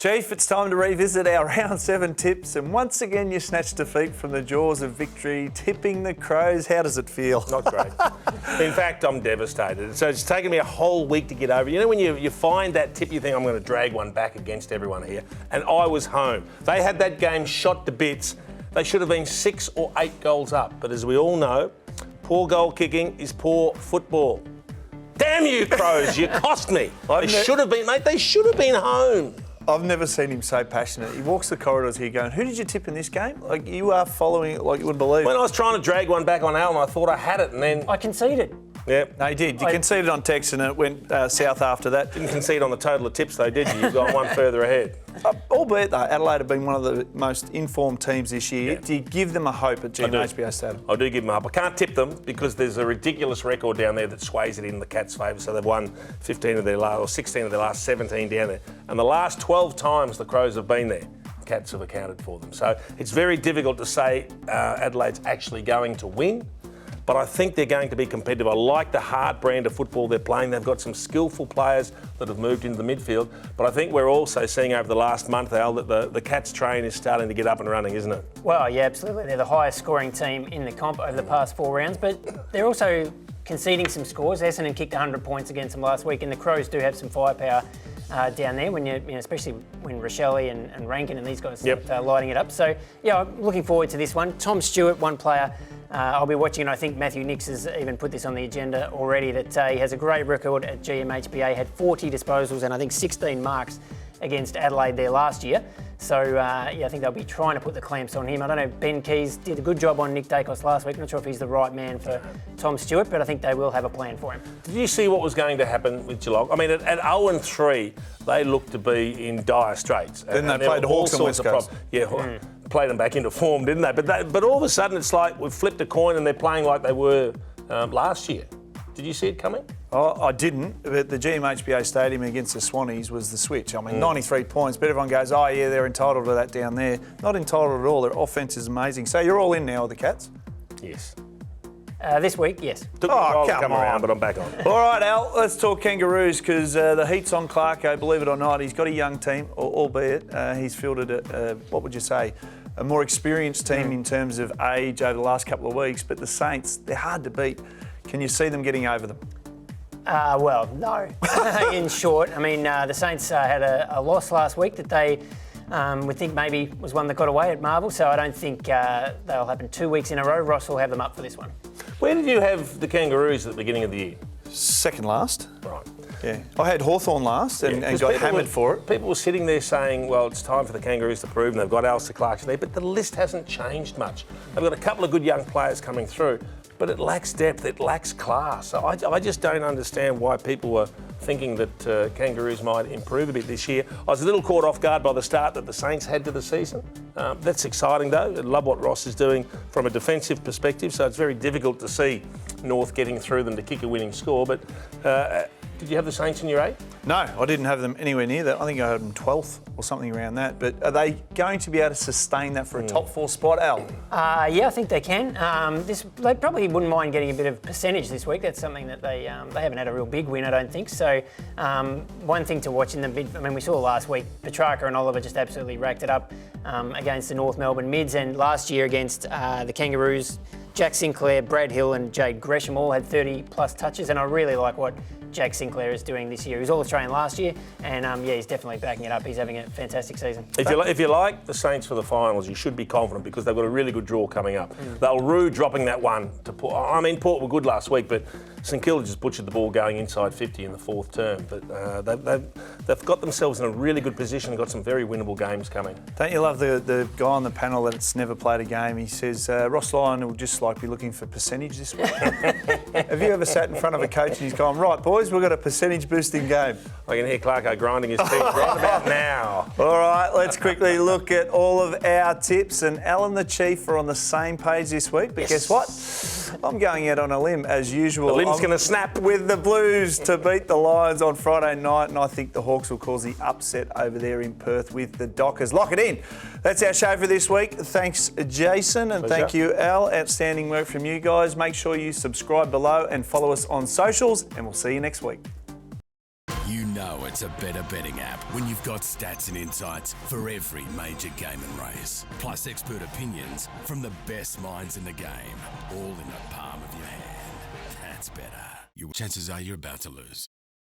Chief, it's time to revisit our round 7 tips, and once again you snatched defeat from the jaws of victory, tipping the Crows. How does it feel? Not great. In fact, I'm devastated. So it's taken me a whole week to get over. You know when you find that tip, you think I'm going to drag one back against everyone here, and I was home. They had that game shot to bits. They should have been 6 or 8 goals up, but as we all know, poor goal kicking is poor football. Damn you, Crows! You cost me. They should have been, mate. They should have been home. I've never seen him so passionate. He walks the corridors here going, who did you tip in this game? Like, you are following it like you wouldn't believe. When I was trying to drag one back on Alan, I thought I had it, and then... I conceded. Yeah. No, you did. You conceded on text and it went south after that. Didn't concede on the total of tips, though, did you? You've got one further ahead. Albeit, though, Adelaide have been one of the most informed teams this year. Yeah. Do you give them a hope at GMHBA Stadium? I do give them a hope. I can't tip them because there's a ridiculous record down there that sways it in the Cats' favour. So they've won 15 of their last, or 16 of their last 17 down there. And the last 12 times the Crows have been there, Cats have accounted for them. So it's very difficult to say Adelaide's actually going to win. But I think they're going to be competitive. I like the hard brand of football they're playing. They've got some skillful players that have moved into the midfield. But I think we're also seeing over the last month, Al, that the Cats train is starting to get up and running, isn't it? Well, yeah, absolutely. They're the highest scoring team in the comp over the past 4 rounds, but they're also conceding some scores. Essendon kicked 100 points against them last week, and the Crows do have some firepower down there, when especially when Rochelle and Rankin and these guys start lighting it up. So, yeah, I'm looking forward to this one. Tom Stewart, one player I'll be watching, and I think Matthew Nix has even put this on the agenda already, that he has a great record at GMHBA, had 40 disposals and I think 16 marks against Adelaide there last year. So, I think they'll be trying to put the clamps on him. I don't know, Ben Keys did a good job on Nick Dacos last week. Not sure if he's the right man for Tom Stewart, but I think they will have a plan for him. Did you see what was going to happen with Geelong? I mean, at 0-3, they looked to be in dire straits. Then they played Hawks and West Coast. Played them back into form, didn't they? But all of a sudden, it's like we've flipped a coin and they're playing like they were last year. Did you see it coming? Oh, I didn't, but the GMHBA Stadium against the Swannies was the switch. I mean, 93 points, but everyone goes, oh yeah, they're entitled to that down there. Not entitled at all. Their offence is amazing. So you're all in now with the Cats? Yes. This week, yes. Took me a while to come around, but I'm back on. All right, Al, let's talk Kangaroos, because the heat's on Clarko, believe it or not. He's got a young team, albeit he's fielded what would you say, a more experienced team in terms of age over the last couple of weeks. But the Saints, they're hard to beat. Can you see them getting over them? Well, no. In short, I mean, the Saints had a loss last week that they would think maybe was one that got away at Marvel, so I don't think that'll happen 2 weeks in a row. Ross will have them up for this one. Where did you have the Kangaroos at the beginning of the year? Second last. Right. Yeah. I had Hawthorn last and got hammered for it. People were sitting there saying, well, it's time for the Kangaroos to prove, and they've got Alistair Clarkson there, but the list hasn't changed much. They've got a couple of good young players coming through, but it lacks depth, it lacks class. So I just don't understand why people were thinking that Kangaroos might improve a bit this year. I was a little caught off guard by the start that the Saints had to the season. That's exciting though. I love what Ross is doing from a defensive perspective, so it's very difficult to see North getting through them to kick a winning score. But did you have the Saints in your 8? No, I didn't have them anywhere near that. I think I had them 12th or something around that. But are they going to be able to sustain that for a top 4 spot, Al? Yeah, I think they can. They probably wouldn't mind getting a bit of percentage this week. That's something that they haven't had a real big win, I don't think. So one thing to watch in the mid, I mean, we saw last week, Petrarca and Oliver just absolutely racked it up against the North Melbourne Mids, and last year against the Kangaroos, Jack Sinclair, Brad Hill and Jade Gresham all had 30 plus touches, and I really like what Jack Sinclair is doing this year. He was All-Australian last year, and he's definitely backing it up. He's having a fantastic season. If you like the Saints for the finals, you should be confident because they've got a really good draw coming up. They'll rue dropping that one to Port. I mean, Port were good last week, but St Kilda just butchered the ball going inside 50 in the 4th term. But they've got themselves in a really good position and got some very winnable games coming. Don't you love the guy on the panel that's never played a game? He says, Ross Lyon will just be looking for percentage this week. Have you ever sat in front of a coach and he's gone, right, boys, we've got a percentage boosting game? I can hear Clarko grinding his teeth right about now. All right, let's quickly look at all of our tips. And Alan the Chief are on the same page this week. But guess what? I'm going out on a limb as usual. The limb's going to snap. With the Blues to beat the Lions on Friday night, and I think the Hawks will cause the upset over there in Perth with the Dockers. Lock it in. That's our show for this week. Thanks, Jason, and thank you, Al. Outstanding work from you guys. Make sure you subscribe below and follow us on socials, and we'll see you next week. You know it's a better betting app when you've got stats and insights for every major game and race. Plus expert opinions from the best minds in the game, all in the palm of your hand. That's better. Chances are you're about to lose.